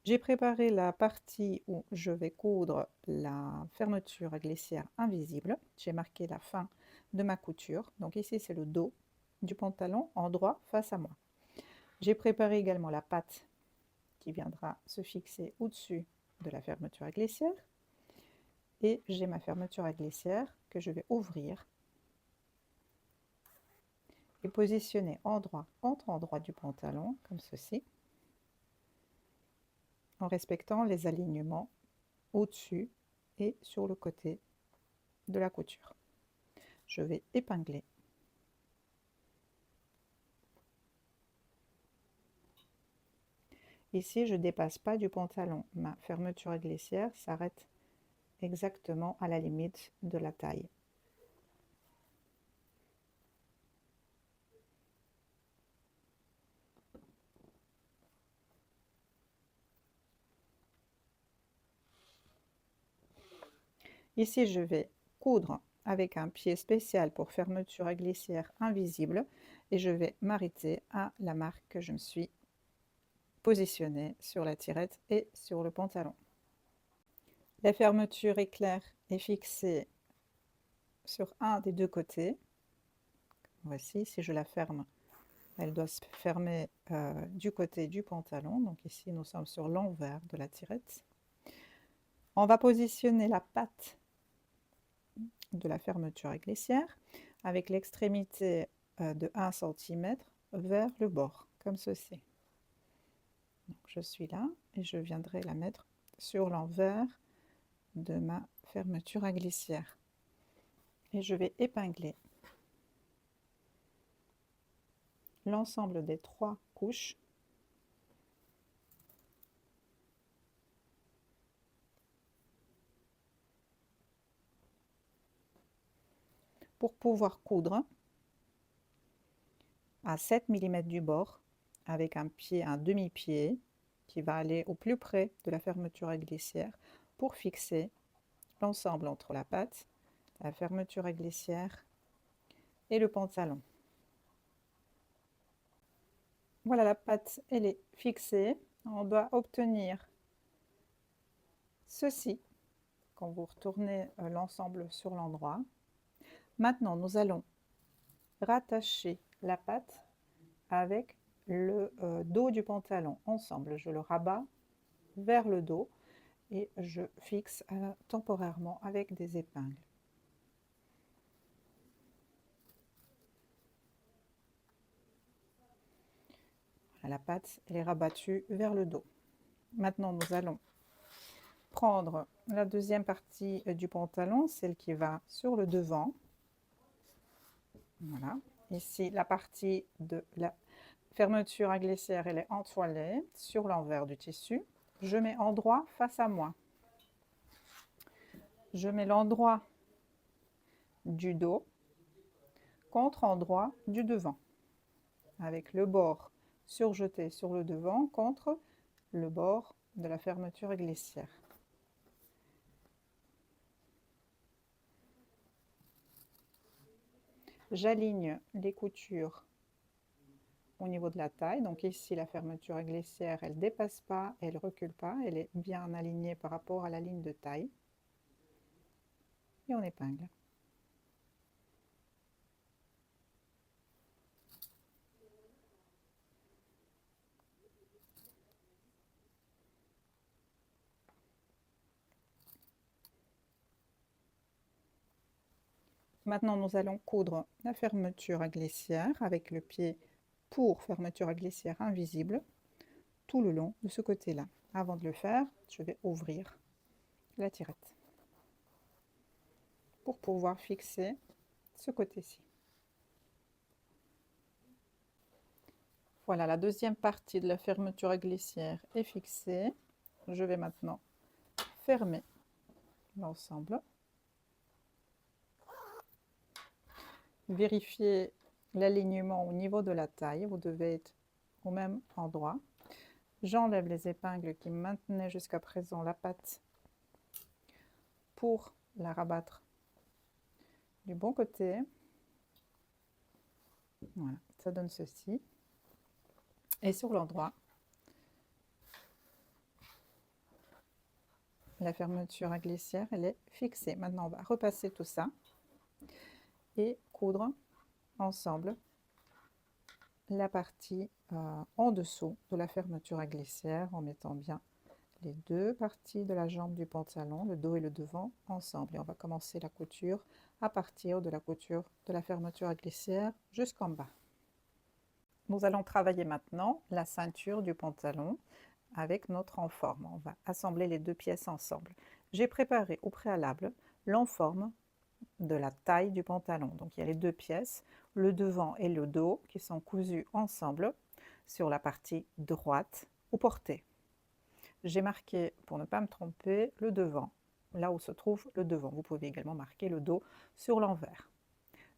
J'ai préparé la partie où je vais coudre la fermeture à glissière invisible. J'ai marqué la fin de ma couture. Donc ici, c'est le dos du pantalon en droit face à moi. J'ai préparé également la patte qui viendra se fixer au-dessus de la fermeture à glissière. Et j'ai ma fermeture à glissière que je vais ouvrir et positionner endroit contre endroit du pantalon, comme ceci, en respectant les alignements au-dessus et sur le côté de la couture. Je vais épingler. Ici, je ne dépasse pas du pantalon. Ma fermeture à glissière s'arrête exactement à la limite de la taille. Ici, je vais coudre avec un pied spécial pour fermeture à glissière invisible et je vais m'arrêter à la marque que je me suis positionnée sur la tirette et sur le pantalon. La fermeture éclair est fixée sur un des deux côtés. Voici, si je la ferme, elle doit se fermer du côté du pantalon. Donc ici, nous sommes sur l'envers de la tirette. On va positionner la patte de la fermeture à glissière avec l'extrémité de 1 cm vers le bord, comme ceci. Donc, je suis là et je viendrai la mettre sur l'envers de ma fermeture à glissière. Et je vais épingler l'ensemble des 3 couches pour pouvoir coudre à 7 mm du bord avec un pied, un demi-pied qui va aller au plus près de la fermeture à glissière pour fixer l'ensemble entre la patte, la fermeture à glissière et le pantalon. Voilà, la patte, elle est fixée. On doit obtenir ceci quand vous retournez l'ensemble sur l'endroit. Maintenant, nous allons rattacher la patte avec le dos du pantalon ensemble. Je le rabats vers le dos et je fixe temporairement avec des épingles. La patte elle est rabattue vers le dos. Maintenant, nous allons prendre la deuxième partie du pantalon, celle qui va sur le devant. Voilà. Ici, la partie de la fermeture à glissière, elle est entoilée sur l'envers du tissu. Je mets endroit face à moi. Je mets l'endroit du dos contre endroit du devant, avec le bord surjeté sur le devant contre le bord de la fermeture à glissière. J'aligne les coutures au niveau de la taille. Donc ici, la fermeture à glissière, elle ne dépasse pas, elle ne recule pas, elle est bien alignée par rapport à la ligne de taille. Et on épingle. Maintenant, nous allons coudre la fermeture à glissière avec le pied pour fermeture à glissière invisible tout le long de ce côté-là. Avant de le faire, je vais ouvrir la tirette pour pouvoir fixer ce côté-ci. Voilà, la deuxième partie de la fermeture à glissière est fixée. Je vais maintenant fermer l'ensemble. Vérifiez l'alignement au niveau de la taille. Vous devez être au même endroit. J'enlève les épingles qui maintenaient jusqu'à présent la patte pour la rabattre du bon côté. Voilà, ça donne ceci. Et sur l'endroit, la fermeture à glissière, elle est fixée. Maintenant, on va repasser tout ça et coudre ensemble la partie en dessous de la fermeture à glissière en mettant bien les deux parties de la jambe du pantalon, le dos et le devant, ensemble. Et on va commencer la couture à partir de la couture de la fermeture à glissière jusqu'en bas. Nous allons travailler maintenant la ceinture du pantalon avec notre enforme. On va assembler les deux pièces ensemble. J'ai préparé au préalable l'enforme de la taille du pantalon. Donc il y a les deux pièces, le devant et le dos, qui sont cousus ensemble sur la partie droite au porté. J'ai marqué, pour ne pas me tromper, le devant, là où se trouve le devant. Vous pouvez également marquer le dos sur l'envers.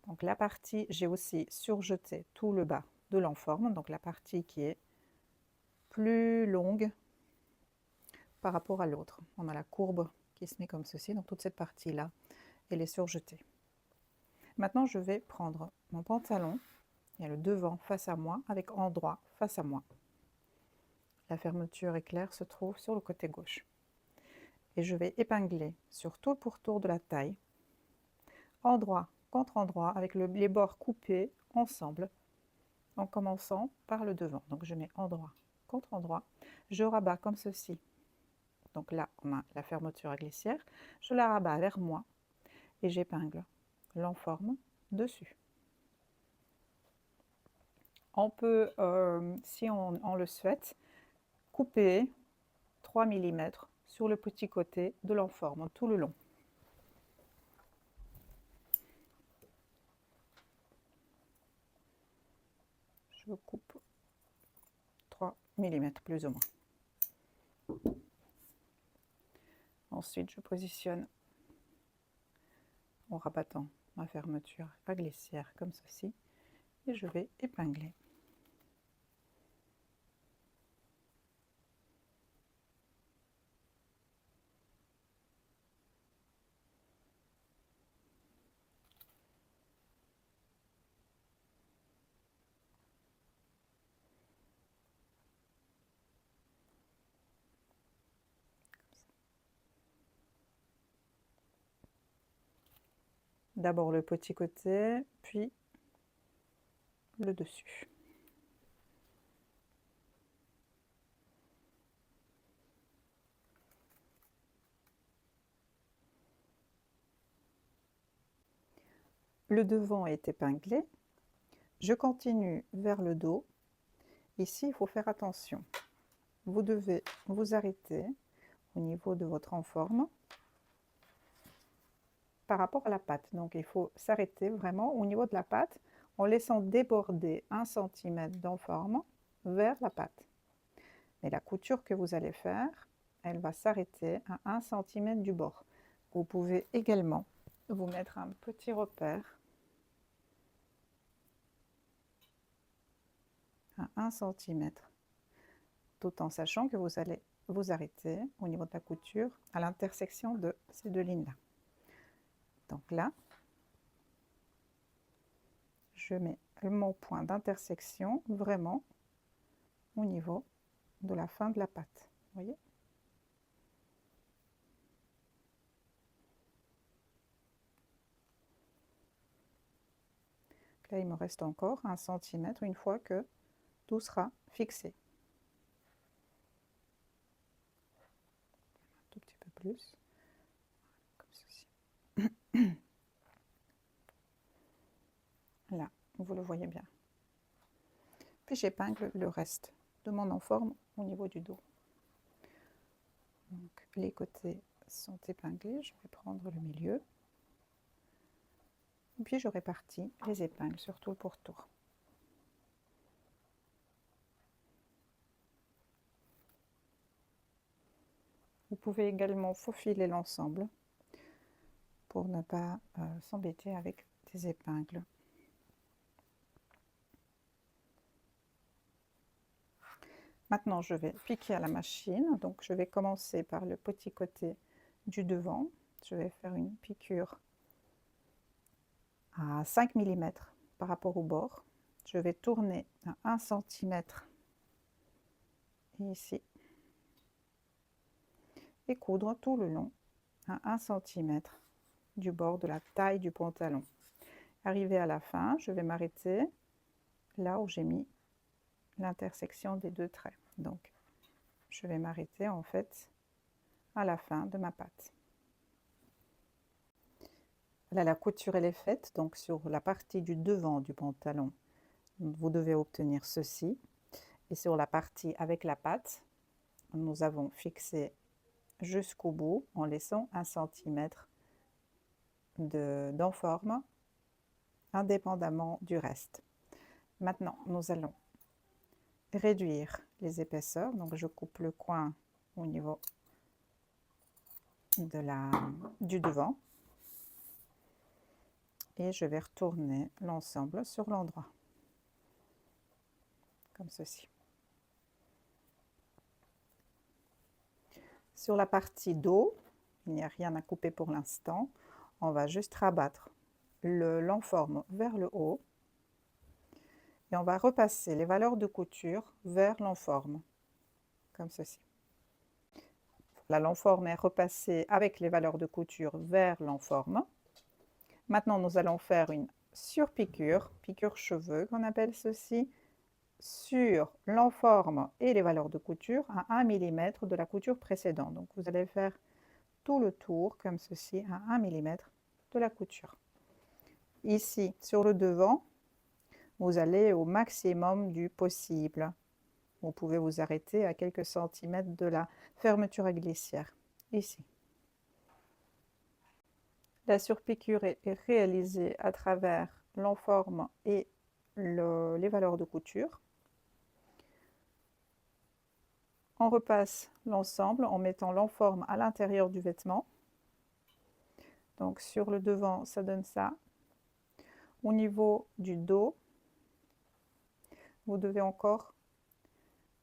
Donc la partie, j'ai aussi surjeté tout le bas de l'enforme, donc la partie qui est plus longue par rapport à l'autre. On a la courbe qui se met comme ceci, donc toute cette partie-là, elle est surjetée. Maintenant, je vais prendre mon pantalon, il y a le devant face à moi, avec endroit face à moi. La fermeture éclair se trouve sur le côté gauche. Et je vais épingler sur tout le pourtour de la taille, endroit contre endroit, avec les bords coupés ensemble, en commençant par le devant. Donc je mets endroit contre endroit, je rabats comme ceci. Donc là, on a la fermeture à glissière, je la rabats vers moi et j'épingle l'enforme dessus. On peut, si on le souhaite, couper 3 mm sur le petit côté de l'enforme, tout le long. Je coupe 3 mm plus ou moins. Ensuite, je positionne en rabattant ma fermeture à glissière comme ceci et je vais épingler. D'abord le petit côté, puis le dessus. Le devant est épinglé. Je continue vers le dos. Ici, il faut faire attention. Vous devez vous arrêter au niveau de votre enforme par rapport à la patte. Donc, il faut s'arrêter vraiment au niveau de la patte en laissant déborder 1 cm d'enforme vers la patte. Et la couture que vous allez faire, elle va s'arrêter à 1 cm du bord. Vous pouvez également vous mettre un petit repère à 1 cm, tout en sachant que vous allez vous arrêter au niveau de la couture à l'intersection de ces deux lignes-là. Donc là, je mets mon point d'intersection vraiment au niveau de la fin de la patte. Vous voyez ? Là, il me reste encore 1 cm une fois que tout sera fixé. Un tout petit peu plus, comme ceci. Là, vous le voyez bien. Puis j'épingle le reste de mon enforme au niveau du dos. Donc, les côtés sont épinglés, je vais prendre le milieu. Et puis je répartis les épingles sur tout le pourtour. Vous pouvez également faufiler l'ensemble pour ne pas s'embêter avec des épingles. Maintenant, je vais piquer à la machine. Donc, je vais commencer par le petit côté du devant. Je vais faire une piqûre à 5 mm par rapport au bord. Je vais tourner à 1 cm ici. et coudre tout le long à 1 cm du bord de la taille du pantalon. Arrivé à la fin, je vais m'arrêter là où j'ai mis l'intersection des deux traits. Donc, je vais m'arrêter en fait à la fin de ma patte. Là, la couture elle est faite, donc sur la partie du devant du pantalon, vous devez obtenir ceci. Et sur la partie avec la patte, nous avons fixé jusqu'au bout en laissant 1 cm d'enforme indépendamment du reste. Maintenant, nous allons réduire les épaisseurs. Donc, je coupe le coin au niveau du devant et je vais retourner l'ensemble sur l'endroit, comme ceci. Sur la partie dos, il n'y a rien à couper pour l'instant. On va juste rabattre l'enforme vers le haut et on va repasser les valeurs de couture vers l'enforme, comme ceci. Là, l'enforme est repassée avec les valeurs de couture vers l'enforme. Maintenant, nous allons faire une surpiqûre, piqûre cheveux qu'on appelle ceci, sur l'enforme et les valeurs de couture à 1 mm de la couture précédente. Donc, vous allez faire tout le tour comme ceci à 1 mm de la couture. Ici, sur le devant, vous allez au maximum du possible. Vous pouvez vous arrêter à quelques centimètres de la fermeture à glissière, ici. La surpiqûre est réalisée à travers l'enforme et les valeurs de couture. On repasse l'ensemble en mettant l'enforme à l'intérieur du vêtement. Donc sur le devant, ça donne ça. Au niveau du dos, vous devez encore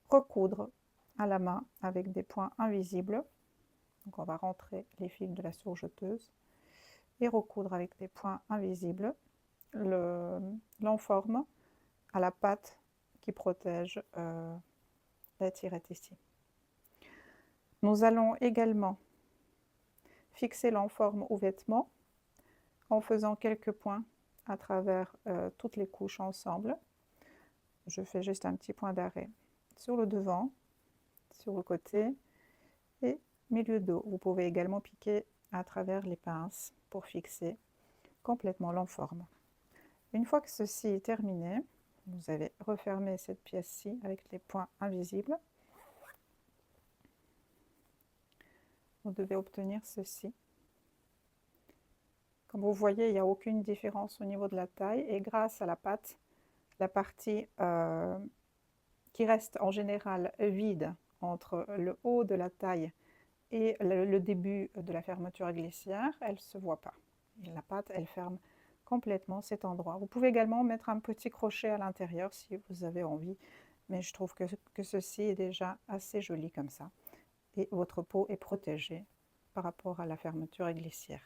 recoudre à la main avec des points invisibles. Donc on va rentrer les fils de la sourjeteuse et recoudre avec des points invisibles l'enforme à la patte qui protège la tirette ici. Nous allons également fixer l'enforme au vêtement en faisant quelques points à travers toutes les couches ensemble. Je fais juste un petit point d'arrêt sur le devant, sur le côté et milieu dos. Vous pouvez également piquer à travers les pinces pour fixer complètement l'enforme. Une fois que ceci est terminé, vous allez refermer cette pièce-ci avec les points invisibles. Vous devez obtenir ceci. Comme vous voyez, il n'y a aucune différence au niveau de la taille et grâce à la patte, la partie qui reste en général vide entre le haut de la taille et le début de la fermeture à glissière, elle ne se voit pas. Et la patte, elle ferme complètement cet endroit. Vous pouvez également mettre un petit crochet à l'intérieur si vous avez envie, mais je trouve que ceci est déjà assez joli comme ça. Et votre peau est protégée par rapport à la fermeture à glissière.